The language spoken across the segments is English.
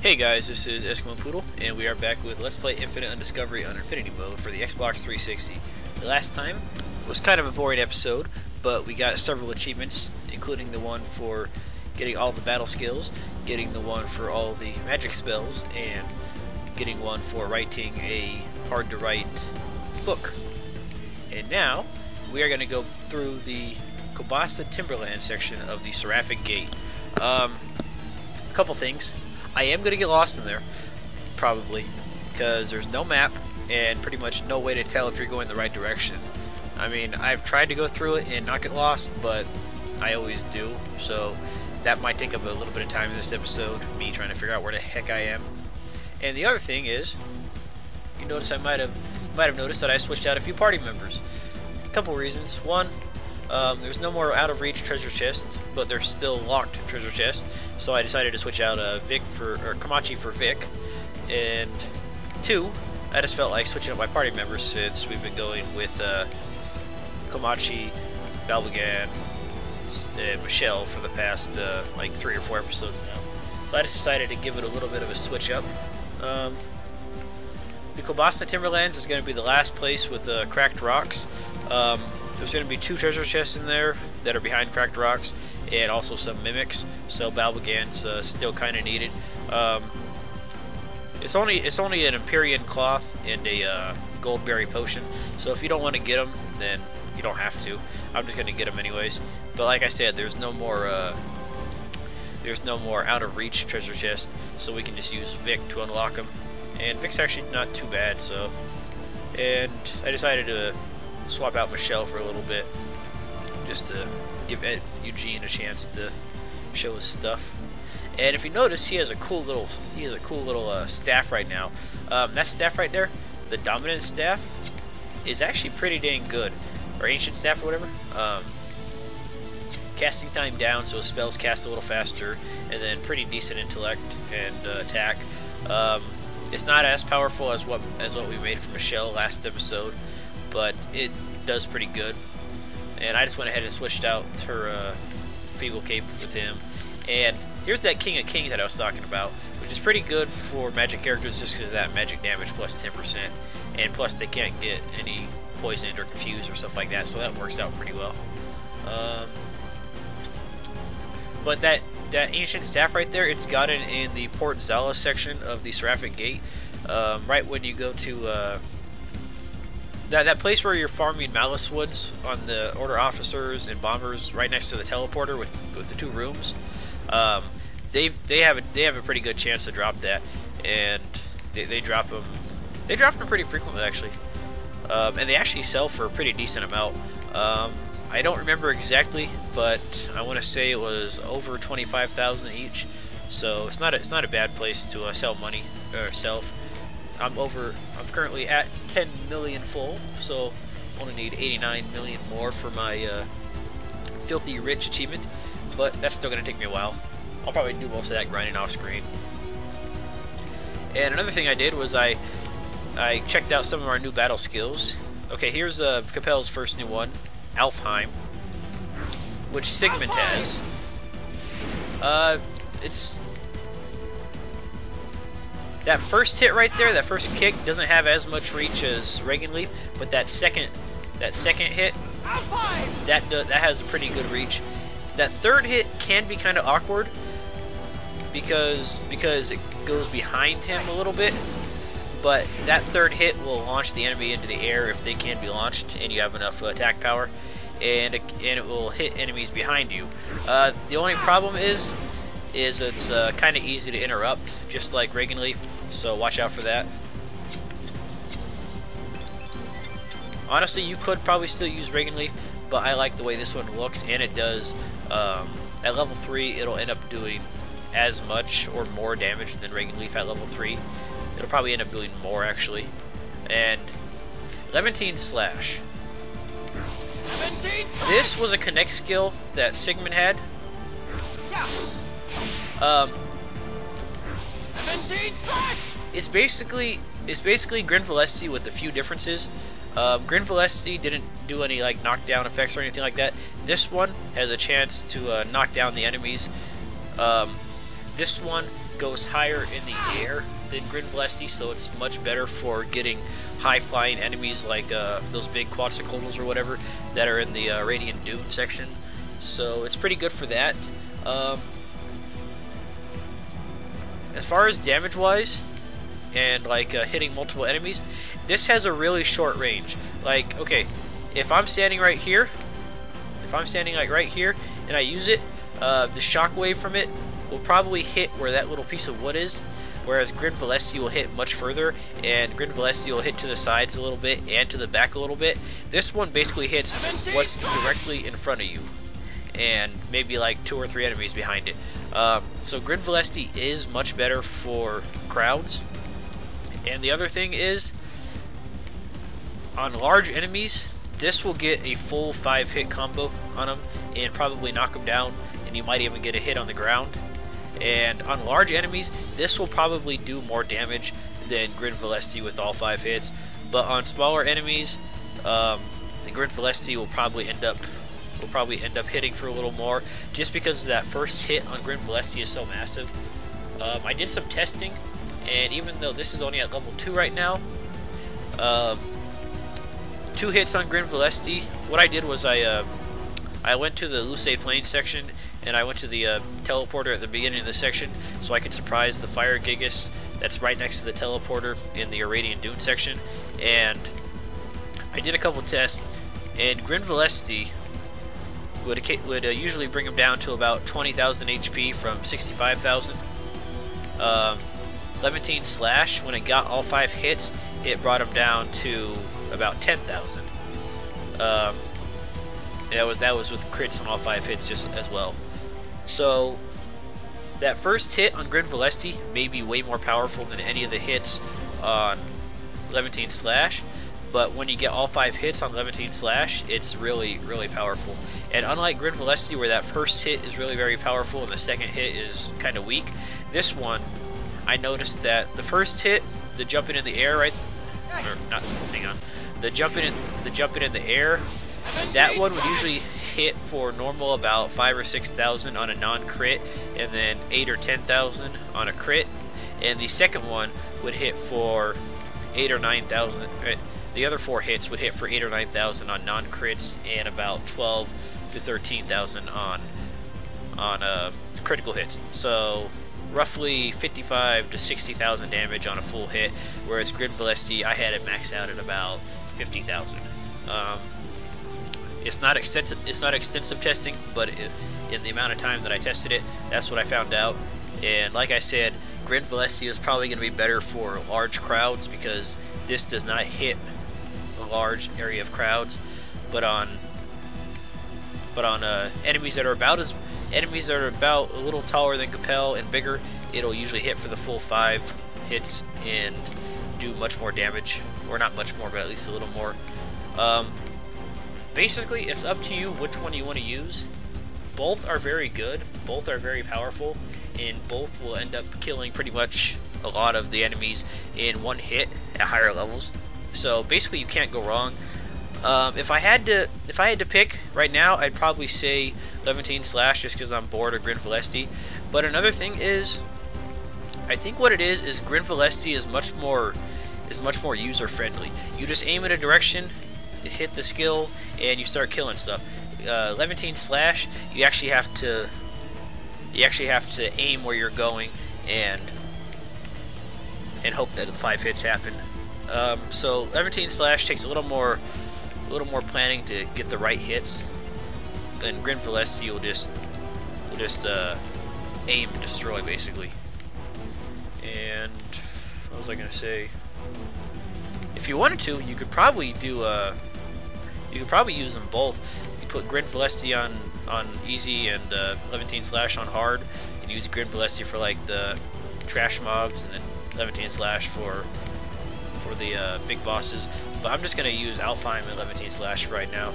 Hey guys, this is Eskimo Poodle, and we are back with Let's Play Infinite Undiscovery on Infinity Mode for the Xbox 360. The last time was kind of a boring episode, but we got several achievements, including the one for getting all the battle skills, getting the one for all the magic spells, and getting one for writing a hard-to-write book. And now, we are going to go through the Kobasa Timberland section of the Seraphic Gate. A couple things. I am going to get lost in there, probably, because there's no map and pretty much no way to tell if you're going the right direction. I mean, I've tried to go through it and not get lost, but I always do, so that might take up a little bit of time in this episode, me trying to figure out where the heck I am. And the other thing is, you notice I might have noticed that I switched out a few party members. A couple reasons. One, there's no more out-of-reach treasure chests, but there's still locked treasure chests, so I decided to switch out Komachi for Vic. And two, I just felt like switching up my party members since we've been going with Komachi, Balbagan, and Michelle for the past like 3 or 4 episodes now. So I just decided to give it a little bit of a switch up. The Cobasna Timberlands is going to be the last place with cracked rocks. There's going to be 2 treasure chests in there that are behind cracked rocks, and also some mimics. So Balbagan's still kind of needed. It's only an Empyrean cloth and a goldberry potion. So if you don't want to get them, then you don't have to. I'm just going to get them anyways. But like I said, there's no more out of reach treasure chest, so we can just use Vic to unlock them. And Vic's actually not too bad. So, and I decided to swap out Michelle for a little bit, just to give Eugene a chance to show his stuff. And if you notice, he has a cool little staff right now. That staff right there, the dominant staff, is actually pretty dang good, or ancient staff or whatever. Casting time down, so his spells cast a little faster, and then pretty decent intellect and attack. It's not as powerful as what we made for Michelle last episode, but it does pretty good. And I just went ahead and switched out her Feeble Cape with him. And here's that King of Kings that I was talking about, which is pretty good for magic characters just because of that magic damage plus 10%. And plus they can't get any poisoned or confused or stuff like that, so that works out pretty well. But that ancient staff right there, it's gotten in the Port Zala section of the Seraphic Gate. Right when you go to that place where you're farming Malice Woods on the Order Officers and Bombers, right next to the teleporter with the 2 rooms. They have a pretty good chance to drop that, and they drop them. They drop them pretty frequently actually, and they actually sell for a pretty decent amount. I don't remember exactly, but I want to say it was over 25,000 each. So it's not a bad place to sell money or sell. I'm currently at 10 million full, so I only need 89 million more for my filthy rich achievement, but that's still going to take me a while. I'll probably do most of that grinding off screen. And another thing I did was I checked out some of our new battle skills. Okay, here's Capel's first new one, Alfheim, which Sigmund has. It's that first hit right there, that first kick doesn't have as much reach as Regenleaf, but that second hit, that has a pretty good reach. That third hit can be kind of awkward because it goes behind him a little bit, but that third hit will launch the enemy into the air if they can be launched and you have enough attack power, and it will hit enemies behind you. The only problem is it's kind of easy to interrupt, just like Regenleaf, so watch out for that. Honestly, you could probably still use Regenleaf, but I like the way this one looks, and it does, at level 3, it'll end up doing as much or more damage than Regenleaf at level 3. It'll probably end up doing more, actually. And Levantine Slash. This was a connect skill that Sigmund had. It's basically Grinvalesti with a few differences. Grinvalesti didn't do any like knockdown effects or anything like that. This one has a chance to knock down the enemies. This one goes higher in the air than Grin Valesti, so it's much better for getting high flying enemies like those big quetzalcoatlus or whatever that are in the Radiant Dune section. So it's pretty good for that. As far as damage wise and like hitting multiple enemies, this has a really short range. Like, okay, if I'm standing right here, like right here, and I use it, the shockwave from it will probably hit where that little piece of wood is, whereas Grin Valesti will hit much further, and Grin Valesti will hit to the sides a little bit and to the back a little bit. This one basically hits what's directly in front of you, and maybe like 2 or 3 enemies behind it. So Grin Valesti is much better for crowds. And the other thing is, on large enemies, this will get a full 5-hit combo on them and probably knock them down, and you might even get a hit on the ground. And on large enemies, this will probably do more damage than Grin Valesti with all 5 hits. But on smaller enemies, the Grin Valesti will probably end up hitting for a little more, just because that first hit on Grin Valesti is so massive. I did some testing, and even though this is only at level 2 right now, 2 hits on Grin Valesti. What I did was I went to the Lucé Plains section, and I went to the teleporter at the beginning of the section so I could surprise the Fire Gigas that's right next to the teleporter in the Radiant Dune section. And I did a couple tests, and Grin Valesti would usually bring him down to about 20,000 HP from 65,000. Levantine Slash, when it got all 5 hits, it brought him down to about 10,000. That was with crits on all 5 hits just as well. So that first hit on Grin Valesti may be way more powerful than any of the hits on Levantine Slash, but when you get all 5 hits on Levantine Slash, it's really, really powerful. And unlike Grin Valesti, where that first hit is really very powerful and the second hit is kind of weak, this one, I noticed that the first hit, the jumping in the air, right? Or not, hang on. The jumping in the air, that one would usually hit for normal about 5,000 or 6,000 on a non-crit, and then 8,000 or 10,000 on a crit. And the second one would hit for 8,000 or 9,000. Right? The other 4 hits would hit for 8,000 or 9,000 on non-crits, and about 12,000 to 13,000 on critical hits. So roughly 55,000 to 60,000 damage on a full hit, whereas Grin Valesti, I had it maxed out at about 50,000. It's not extensive testing, but in the amount of time that I tested it, that's what I found out. And like I said, Grin Valesti is probably going to be better for large crowds, because this does not hit a large area of crowds. But on enemies that are about a little taller than Capel and bigger, it'll usually hit for the full 5 hits and do much more damage, or not much more, but at least a little more. Basically, it's up to you which one you want to use. Both are very good, both are very powerful, and both will end up killing pretty much a lot of the enemies in one hit at higher levels. So basically, you can't go wrong. If I had to pick right now, I'd probably say Levantine Slash, just because I'm bored of Grin Valesti. But another thing is, I think what it is Grin Valesti is much more user friendly. You just aim in a direction, hit the skill, and you start killing stuff. Levantine Slash, you actually have to aim where you're going and hope that the 5 hits happen. So Levantine Slash takes a little more planning to get the right hits. Then Grin Valesti will just aim and destroy, basically. And what was I gonna say? If you wanted to, you could probably use them both. You put Grin Valesti on easy and Levantine Slash on hard, and use Grin Valesti for like the trash mobs, and then Levantine Slash for the big bosses. But I'm just gonna use Alfheim and Levantine Slash right now.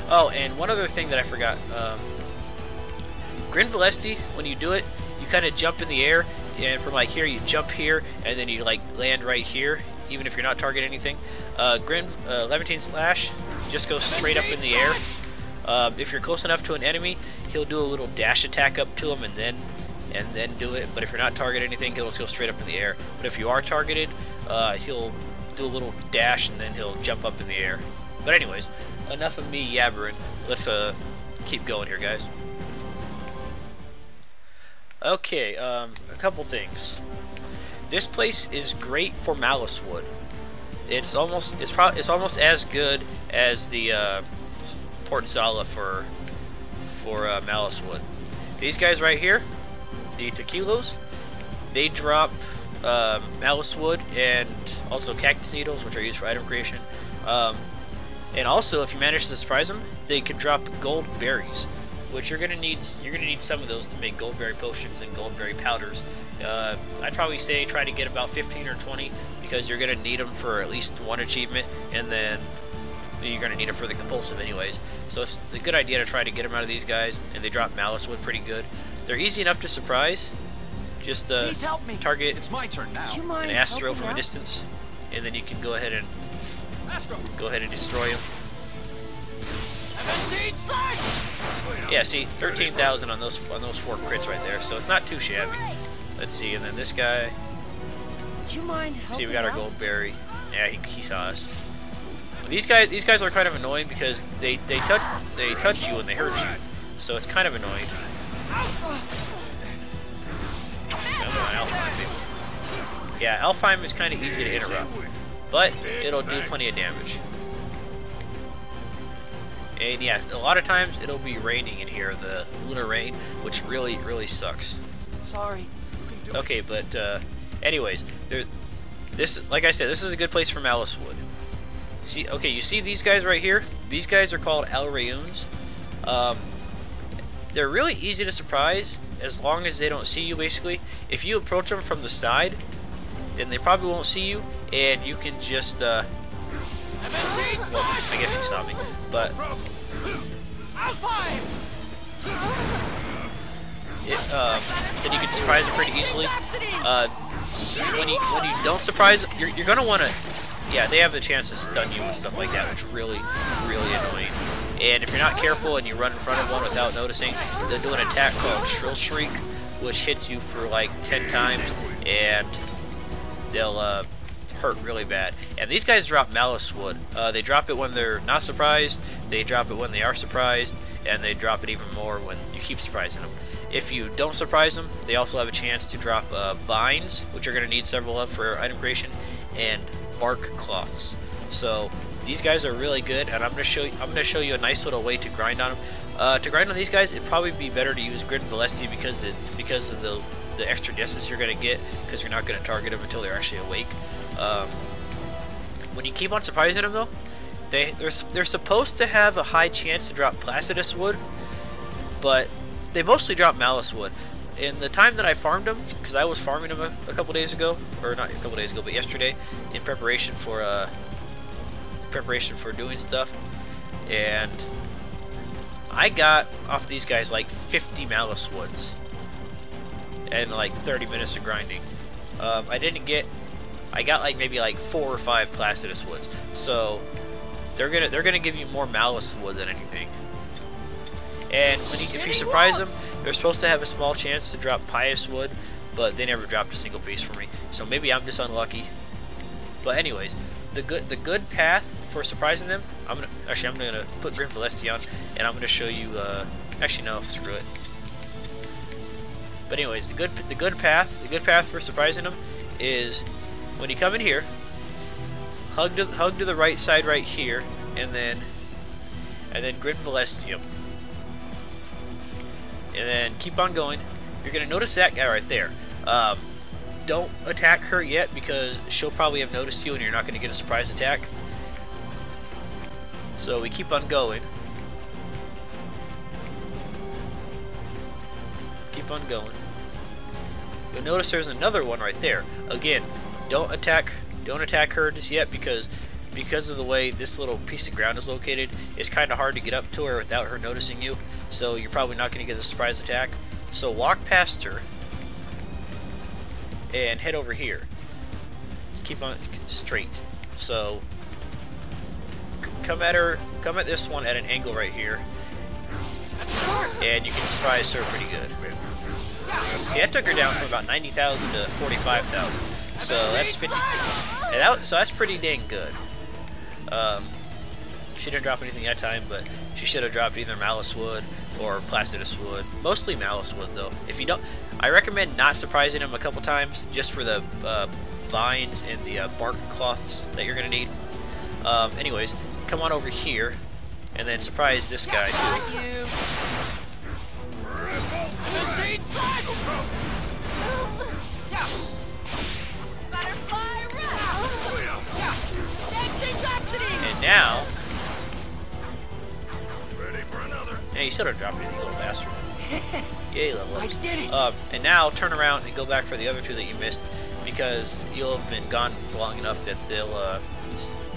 Oh, and one other thing that I forgot. Grin Valesti, when you do it, you kind of jump in the air, and from like here you jump here, and then you like land right here, even if you're not targeting anything. Levantine Slash just goes straight up in the air. If you're close enough to an enemy, he'll do a little dash attack up to him, and then and then do it. But if you're not targeted anything, he'll just go straight up in the air. But if you are targeted, he'll do a little dash and then he'll jump up in the air. But anyways, enough of me yabbering. Let's keep going here, guys. Okay, a couple things. This place is great for malice wood. It's almost as good as the Port Zala for malice wood. These guys right here, the Tequilos, they drop malice wood and also cactus needles, which are used for item creation. And also, if you manage to surprise them, they can drop gold berries, which you're gonna need some of those to make goldberry potions and goldberry powders. I'd probably say try to get about 15 or 20 because you're gonna need them for at least one achievement, and then you're gonna need them for the compulsive anyways. So it's a good idea to try to get them out of these guys, and they drop malice wood pretty good. They're easy enough to surprise. Just target it's my turn now. an Astro from a distance, and then you can go ahead and destroy him. Yeah, see, 13,000 on those 4 crits right there, so it's not too shabby. Let's see, and then this guy. See, we got our gold berry. Yeah, he saw us. These guys are kind of annoying because they touch you and they hurt you, so it's kind of annoying. Yeah, Alfheim is kind of easy to interrupt, but it'll do plenty of damage. And yeah, a lot of times it'll be raining in here, the lunar rain, which really sucks. Sorry. Okay, but anyways, like I said, this is a good place for malice wood. See, okay, you see these guys right here? These guys are called Alraunes. They're really easy to surprise as long as they don't see you. Basically, if you approach them from the side, then they probably won't see you, and you can just well, I guess you saw me, but then you can surprise them pretty easily. When you don't surprise, you're gonna want to. Yeah, they have the chance to stun you and stuff like that, which is really annoying. And if you're not careful and you run in front of one without noticing, they'll do an attack called Shrill Shriek, which hits you for like 10 times, and they'll hurt really bad. And these guys drop malice wood. They drop it when they're not surprised, they drop it when they are surprised, and they drop it even more when you keep surprising them. If you don't surprise them, they also have a chance to drop vines, which you're going to need several of for item creation, and bark cloths. So these guys are really good, and I'm going to show you a nice little way to grind on them. To grind on these guys, it'd probably be better to use Grid Velocity because of the extra distance you're going to get, because you're not going to target them until they're actually awake. When you keep on surprising them though, they're supposed to have a high chance to drop Placidus wood, but they mostly drop malice wood. In the time that I farmed them, because I was farming them a couple days ago, or not a couple days ago, but yesterday, in preparation for doing stuff, and I got off these guys like 50 malice woods and like 30 minutes of grinding. I got like maybe like 4 or 5 Placidus woods, so they're gonna give you more malice wood than anything. And if you surprise them, they're supposed to have a small chance to drop pious wood, but they never dropped a single piece for me. So maybe I'm just unlucky. But anyways, the good path for surprising them, I'm gonna put Grim Velocity on, and I'm gonna show you. Actually, no, screw it. But anyways, the good path for surprising them is when you come in here, hug to the right side right here, and then Grid Velocity. And then keep on going. You're gonna notice that guy right there. Don't attack her yet because she'll probably have noticed you and you're not gonna get a surprise attack. So we keep on going. Keep on going. You'll notice there's another one right there. Again, don't attack her just yet because of the way this little piece of ground is located. It's kind of hard to get up to her without her noticing you. So you're probably not going to get a surprise attack. So walk past her and head over here. Keep on straight. So come at this one at an angle right here, and you can surprise her pretty good. See, that took her down from about 90,000 to 45,000. So that's 50. And so that's pretty dang good. She didn't drop anything that time, but she should have dropped either Malice Wood or Placidus Wood. Mostly Malice Wood, though. If you don't, I recommend not surprising them a couple times, just for the vines and the bark cloths that you're gonna need. Anyways, come on over here, and then surprise this guy too. And now, yeah, you should have dropped it, you little bastard. Yay, level ups. I did it. And now turn around and go back for the other two that you missed, because you'll have been gone for long enough that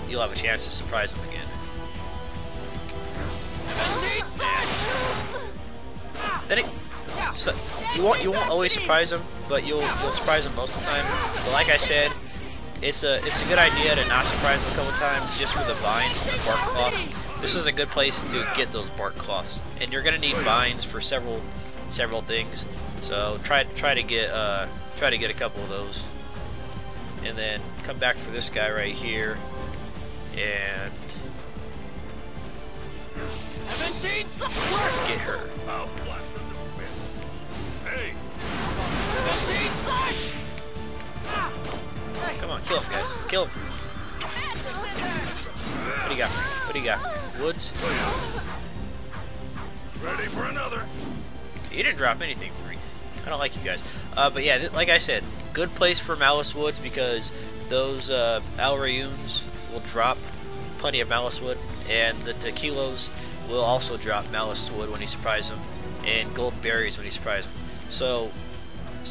you'll have a chance to surprise them again. Then so you won't always surprise them, but you'll surprise them most of the time. But like I said, it's a good idea to not surprise them a couple times just for the vines and the bark cloths. This is a good place to get those bark cloths, and you're gonna need vines for several things. So try to get a couple of those, and then come back for this guy right here, and get her. Come on, kill him, guys. Kill him. What do you got? What do you got? Woods? Ready for another. Okay, you didn't drop anything for me. I don't like you guys. But yeah, like I said, good place for Malice Woods, because those Alraunes will drop plenty of Malice Wood, and the Tequilos will also drop Malice Wood when you surprise them, and gold berries when you surprise them. So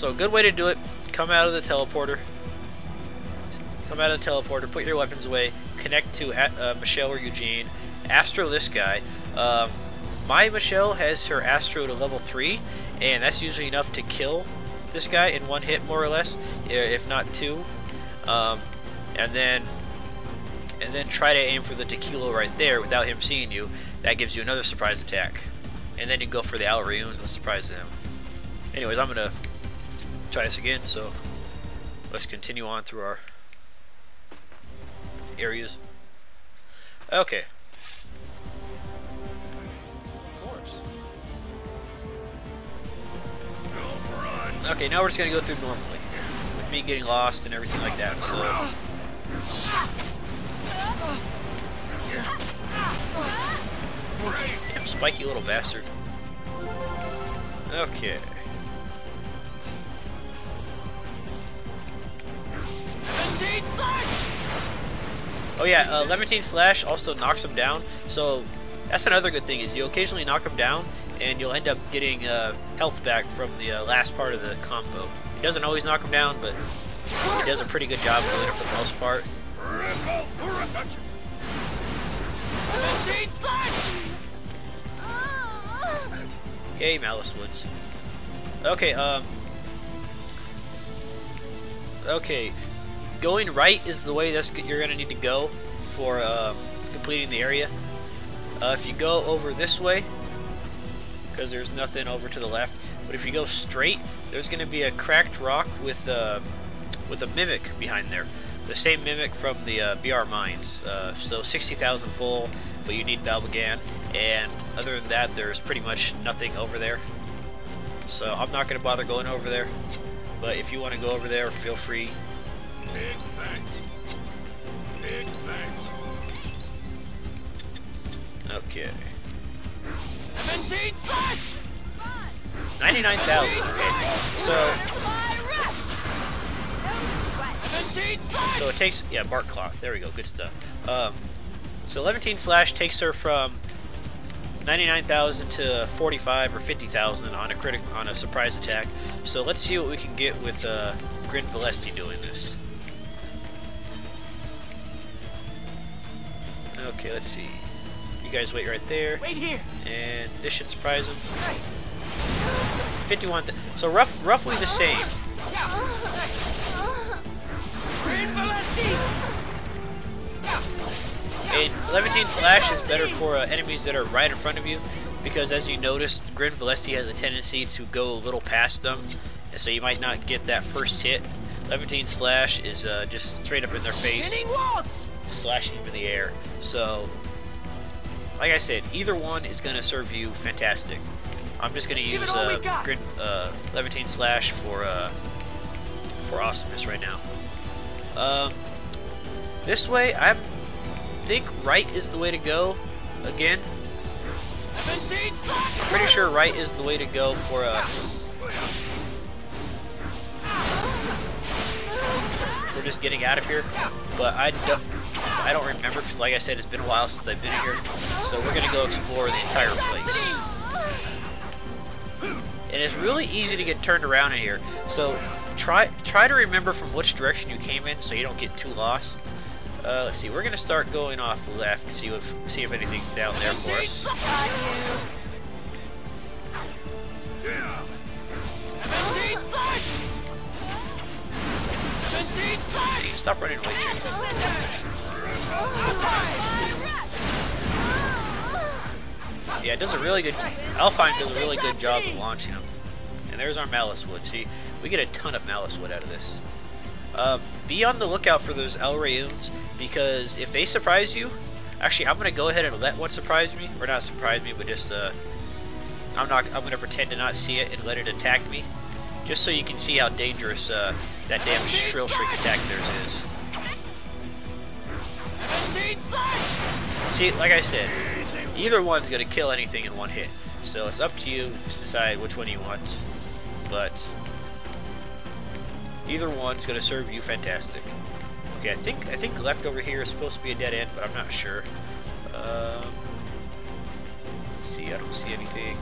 a good way to do it: come out of the teleporter. Put your weapons away, connect to Michelle or Eugene, Astro this guy. My Michelle has her Astro to level 3, and that's usually enough to kill this guy in one hit, more or less, if not two. And then try to aim for the Tequila right there without him seeing you. That gives you another surprise attack. And then you go for the Alraunes and surprise them. Anyways, I'm gonna try this again, so let's continue on through our areas. Okay. Of course. Okay, now we're just gonna go through normally, with me getting lost and everything like that. So. Damn spiky little bastard. Okay. Oh yeah, Levitating Slash also knocks him down, so that's another good thing, is you occasionally knock him down and you'll end up getting health back from the last part of the combo. It doesn't always knock him down, but it does a pretty good job doing it for the most part. Yay, Malice Woods. Okay, okay. Going right is the way you're gonna need to go for completing the area. If you go over this way, because there's nothing over to the left, but if you go straight, there's gonna be a cracked rock with a mimic behind there. The same mimic from the BR mines. So 60,000 full, but you need Balbagan, and other than that, there's pretty much nothing over there. So I'm not gonna bother going over there. But if you want to go over there, feel free. Big thanks. Big thanks. Okay. 99,000. So it takes, yeah, bark cloth. There we go. Good stuff. So Levitating Slash takes her from 99,000 to 45 or 50,000 on a surprise attack. So let's see what we can get with Grin Valesti doing this. Okay, let's see. You guys wait right there. Wait here. And this should surprise him. 51. So roughly the same. And Levitating Slash is better for enemies that are right in front of you, because as you noticed, Grin Valesti has a tendency to go a little past them, and so you might not get that first hit. Levantine Slash is just straight up in their face, slashing them in the air. So, like I said, either one is going to serve you fantastic. I'm just going to use Levantine Slash for awesomeness right now. This way, I think right is the way to go. Again, pretty sure right is the way to go for just getting out of here. But I don't remember, because like I said, it's been a while since I've been here. So we're gonna go explore the entire place. And it's really easy to get turned around in here. So try to remember from which direction you came in, so you don't get too lost. Let's see. We're gonna start going off left. See if anything's down there for us. Stop running away, chick. Yeah, it does a really good. Alpine does a really good job of launching them. And there's our Malice Wood. See, we get a ton of Malice Wood out of this. Be on the lookout for those Alraunes, because if they surprise you, actually, I'm gonna go ahead and let one surprise me, or not surprise me, but just I'm gonna pretend to not see it and let it attack me, just so you can see how dangerous that damn Shrill Shriek attack of theirs is. See, like I said, either one's gonna kill anything in one hit, so it's up to you to decide which one you want. But either one's gonna serve you fantastic. Okay, I think left over here is supposed to be a dead end, but I'm not sure. Let's see, I don't see anything.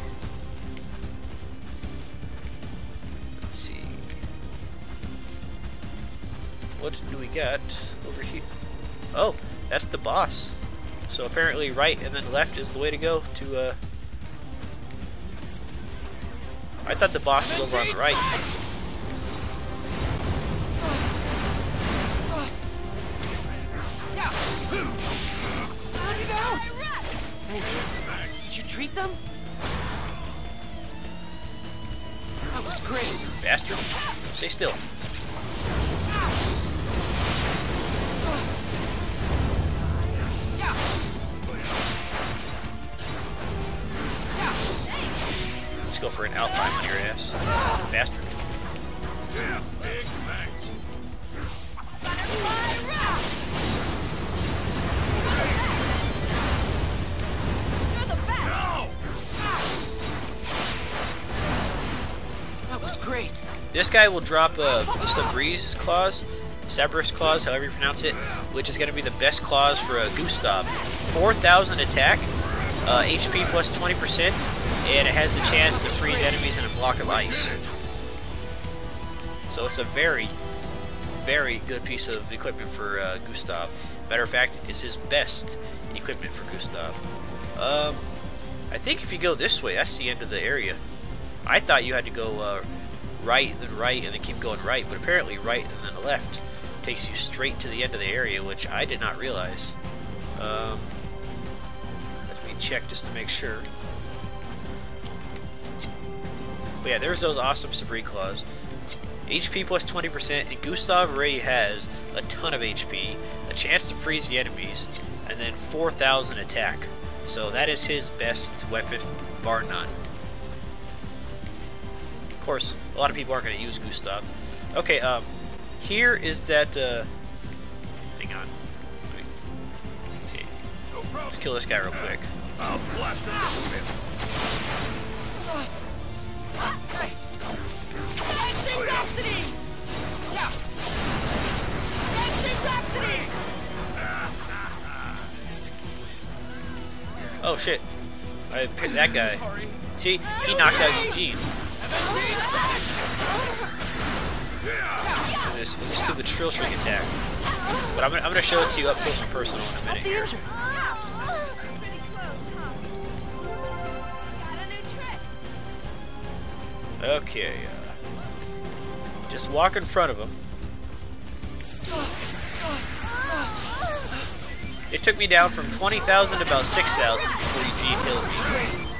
Let's see. What do we got over here? Oh, that's the boss. So apparently right and then left is the way to go to, I thought the boss was over on the right. Did you treat them? That was great. Bastard. Stay still. Let's go for an outline on your ass. Bastard. Yeah, big thanks. That was great. This guy will drop the Sabre's claws, Sabre's claws, however you pronounce it, which is going to be the best claws for a Gustav. 4,000 attack, HP plus 20%, and it has the chance to freeze enemies in a block of ice. So it's a very, very good piece of equipment for Gustav. Matter of fact, it's his best equipment for Gustav. I think if you go this way, that's the end of the area. I thought you had to go right, and then keep going right, but apparently right and then left takes you straight to the end of the area, which I did not realize. Let me check just to make sure. But yeah, there's those awesome Sabre claws. HP plus 20%, and Gustav already has a ton of HP, a chance to freeze the enemies, and then 4,000 attack. So that is his best weapon, bar none. Of course, a lot of people aren't going to use Gustav. Okay, here is that, hang on. Okay, let's kill this guy real quick. I'll blast him to bits. Rhapsody! Yeah! Rhapsody! Oh shit. I picked that guy. See, he knocked out Eugene. This stupid Shrill Shriek attack. But I'm gonna show it to you up close and personal in a minute here. Okay, just walk in front of him. It took me down from 20,000 to about 6,000 before Eugene killed me.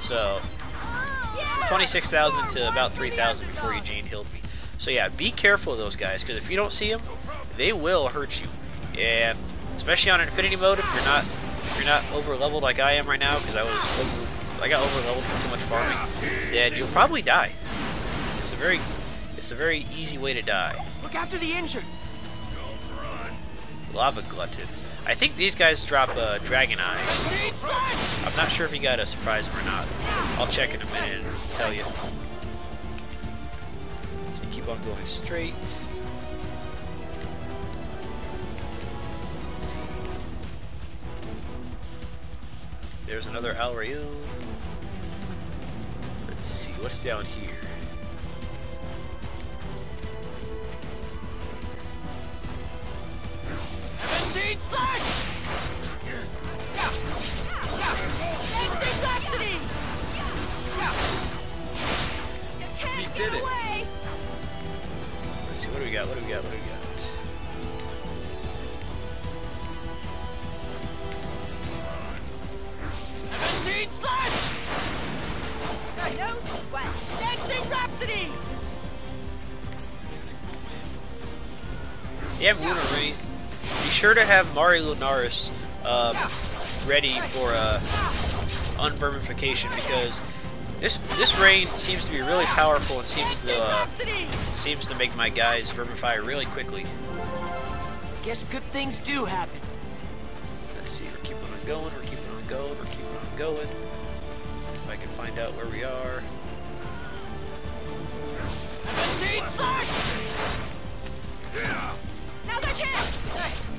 So 26,000 to about 3,000 before Eugene healed me. So yeah, be careful of those guys, because if you don't see them, they will hurt you. And especially on Infinity mode, if you're not over leveled like I am right now, because I got over leveled for too much farming, then you'll probably die. It's a very easy way to die. Look after the injured. Lava gluttons. I think these guys drop dragon eyes. I'm not sure if you got a surprise them or not. I'll check in a minute and tell you. So you keep on going straight. Let's see. There's another Alraunes. Let's see, what's down here? Slash! Rhapsody! He did it. Let's see, what do we got? Slash! No sweat! Dancing Rhapsody! Yeah, Lunar Rain. Be sure to have Mari Lunaris ready for unvermification, because this rain seems to be really powerful and seems to make my guys vermify really quickly. Guess good things do happen. Let's see, we're keeping on going, If I can find out where we are. Slash! Now's our chance!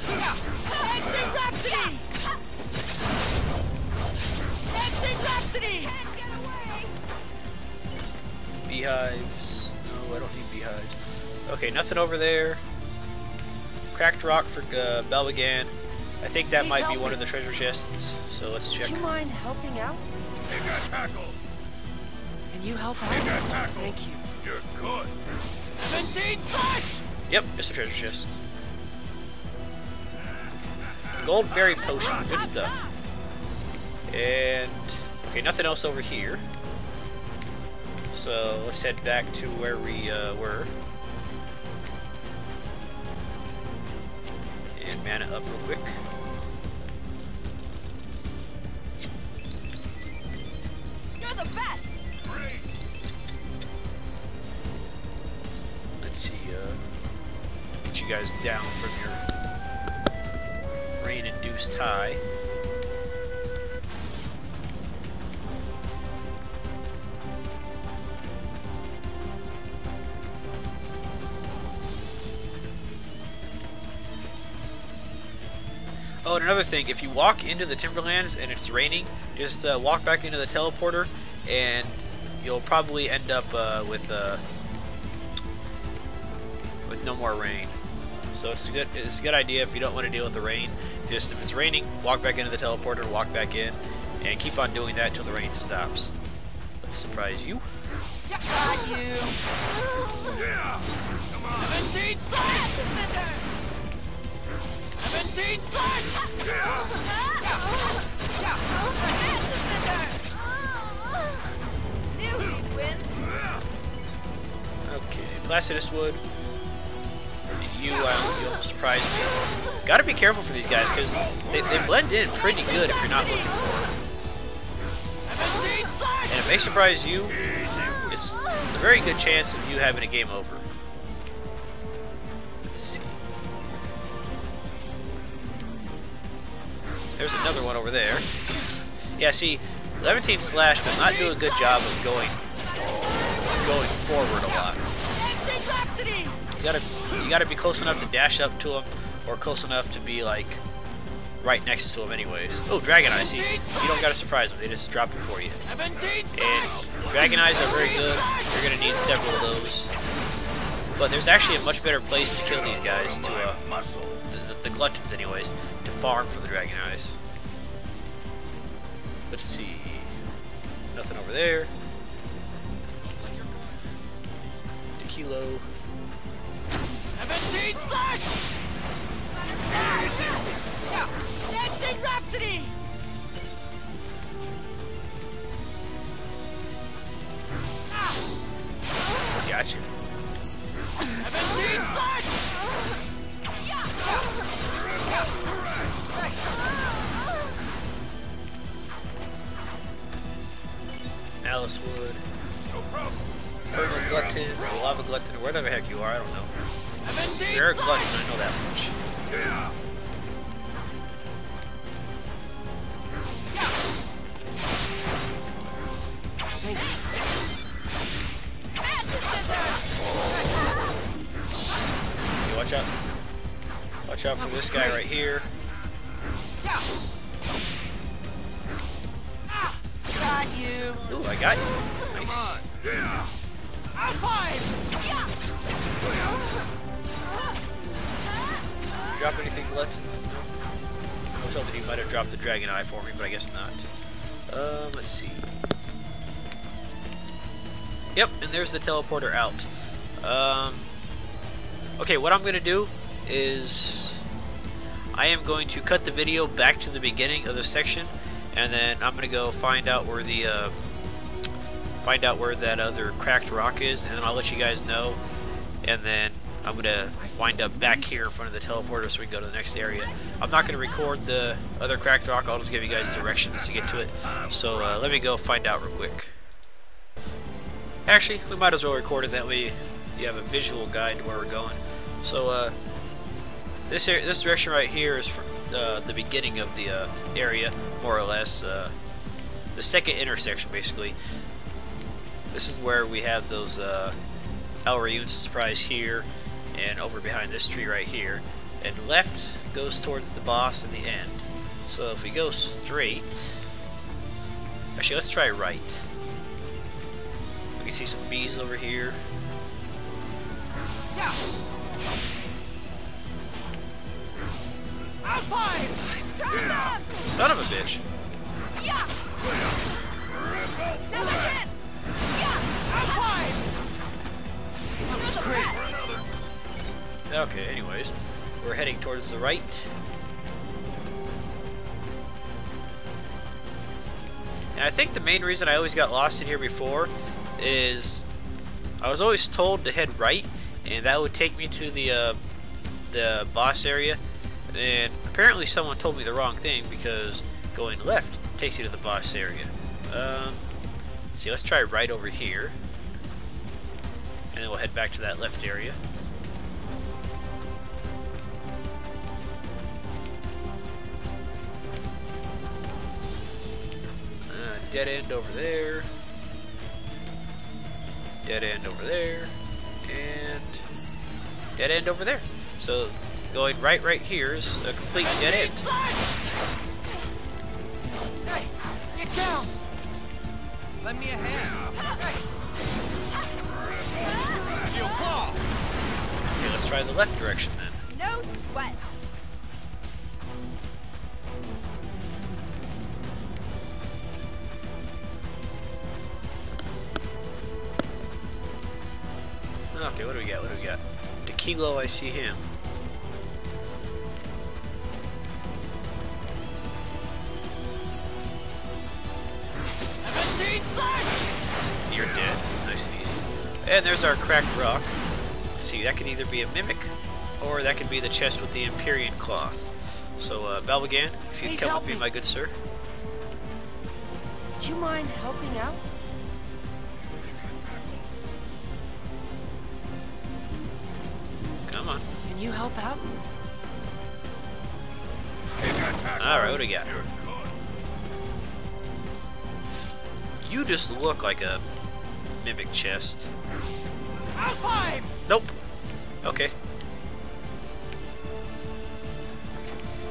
Dancing Rhapsody! Dancing Rhapsody! Beehives. No, I don't need beehives. Okay, nothing over there. Cracked rock for Belbagan. I think that might be one of the treasure chests, so let's check. Would you mind helping out? They got tackled. Can you help out? They got tackled. Thank you. You're good. 17 slash! Yep, it's a treasure chest. Goldberry potion, good stuff. And okay, nothing else over here. So let's head back to where we were. And mana up real quick. You're the best! Let's see, get you guys down from your rain-induced high. Oh, and another thing, if you walk into the Timberlands and it's raining, just walk back into the teleporter and you'll probably end up with no more rain. So it's a good idea if you don't want to deal with the rain. Just if it's raining, walk back into the teleporter, walk back in, and keep on doing that until the rain stops. Let's surprise you. Got you! Yeah. Come on. 17 slash! 17 slash! Knew he'd win. Okay, Placidus Wood. You almost surprised me. Gotta be careful for these guys, because they blend in pretty good if you're not looking for them. And if they surprise you, it's a very good chance of you having a game over. Let's see. There's another one over there. Yeah, see, 17 slash does not do a good job of going forward a lot. You gotta be close enough to dash up to him, or close enough to be like right next to him anyways. Oh, Dragon Eyes, see, you don't gotta surprise them, they just drop it for you. And Dragon Eyes are very good, you're gonna need several of those. But there's actually a much better place to kill these guys, to the Gluttons anyways, to farm for the Dragon Eyes. Let's see, nothing over there. Tequilo. 17 slash! Dancing Rhapsody! got you. 17 slash! Alice Wood. No problem. Fervor Glutton, or Lava Glutton, or whatever the heck you are, I don't know. 17 You're a slash! glutton, I know that much. Yeah. Okay, watch out. Watch out for this guy right here. Got you! Ooh, I got you. Nice. Yeah. High five! Drop anything, Glutton? No. I was hoping you might have dropped the Dragon Eye for me, but I guess not. Let's see. Yep, and there's the teleporter out. Okay, what I'm going to do is I am going to cut the video back to the beginning of the section, and then I'm going to go find out where the that other cracked rock is, and then I'll let you guys know, and then I'm going to wind up back here in front of the teleporter so we can go to the next area. I'm not going to record the other cracked rock, I'll just give you guys directions to get to it. So let me go find out real quick. Actually, we might as well record it, that way you have a visual guide to where we're going. So this direction right here is from the beginning of the area, more or less. The second intersection, basically. This is where we have those Alraunes surprise here, and over behind this tree right here. And left goes towards the boss in the end. So if we go straight, actually let's try right. We can see some bees over here. High five! Son of a bitch. Yeah! Now's a chance! Yeah! High five! That was great! Okay, anyways, we're heading towards the right. And I think the main reason I always got lost in here before is I was always told to head right, and that would take me to the boss area. And apparently someone told me the wrong thing, because going left takes you to the boss area. Let's see, let's try right over here, and then we'll head back to that left area. Dead end over there. Dead end over there. And dead end over there. So going right here is a complete dead end. Hey, get down! Lend me a hand. Steel claw! Okay, let's try the left direction then. No sweat. Okay, what do we got? What do we got? Tequilo, I see him. You're dead. Nice and easy. And there's our cracked rock. Let's see, that could either be a mimic, or that could be the chest with the Empyrean cloth. So, Balbagan, if you'd Please come help with me, me. my good sir. Would you mind helping out? Come on. Can you help out? Alright, what do we got? You're good. You just look like a mimic chest. High five! Nope. Okay.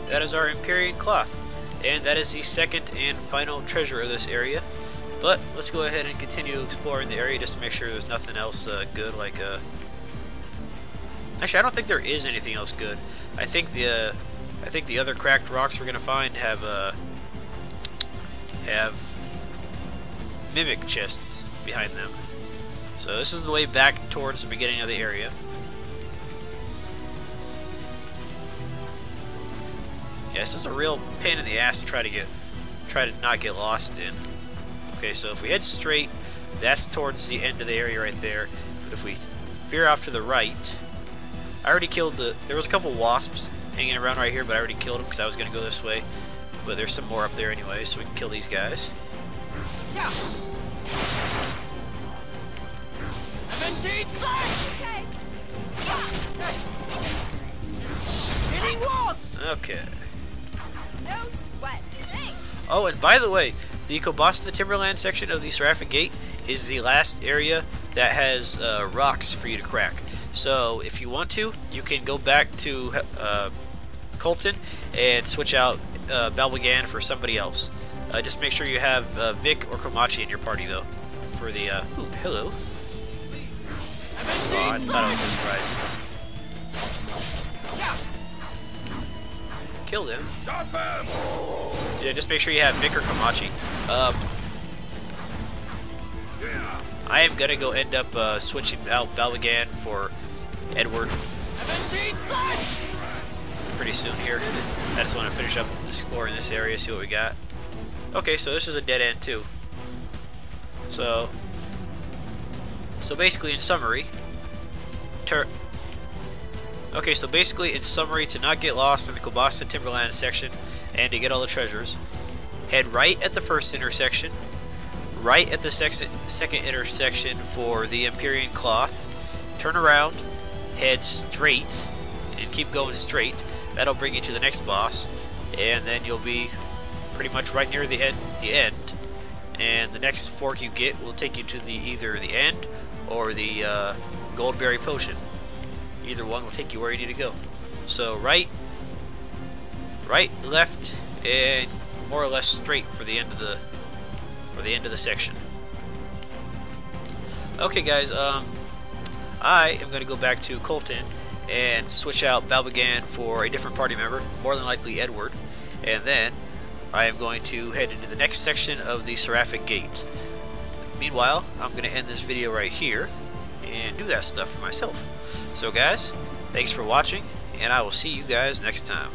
That is our Empyrean cloth. And that is the second and final treasure of this area. But let's go ahead and continue exploring the area just to make sure there's nothing else good, like actually, I don't think there is anything else good. I think the other cracked rocks we're gonna find have mimic chests behind them. So this is the way back towards the beginning of the area. Yeah, this is a real pain in the ass to try to not get lost in. Okay, so if we head straight, that's towards the end of the area right there. If But if we veer off to the right, I already killed there was a couple wasps hanging around right here, but I already killed them because I was going to go this way. But there's some more up there anyway, so we can kill these guys. Yeah. Slash! Okay. Hitting walls! Okay. No sweat. Thanks. Oh, and by the way, the Cobasna Timberland section of the Seraphic Gate is the last area that has rocks for you to crack. So if you want to, you can go back to Colton and switch out Balbagan for somebody else. Just make sure you have Vic or Komachi in your party, though. For the ooh, hello. Oh, I thought I was gonna surprise. Kill them. Stop him! Yeah, just make sure you have Vic or Komachi. Yeah. I am gonna go end up switching out Balbagan for Edward pretty soon here. I just want to finish up exploring this area, see what we got. Okay, so this is a dead end too. So basically, in summary, to not get lost in the Kobasa Timberland section and to get all the treasures, head right at the first intersection, right at the second intersection for the Empyrean Cloth, turn around, head straight, and keep going straight. That'll bring you to the next boss, and then you'll be pretty much right near the end. And the next fork you get will take you to either the end or the Goldberry Potion. Either one will take you where you need to go. So right, left, and more or less straight for the end of the section. Okay, guys. I am going to go back to Colton and switch out Balbagan for a different party member, more than likely Edward, and then I am going to head into the next section of the Seraphic Gate. Meanwhile, I'm going to end this video right here and do that stuff for myself. So guys, thanks for watching, and I will see you guys next time.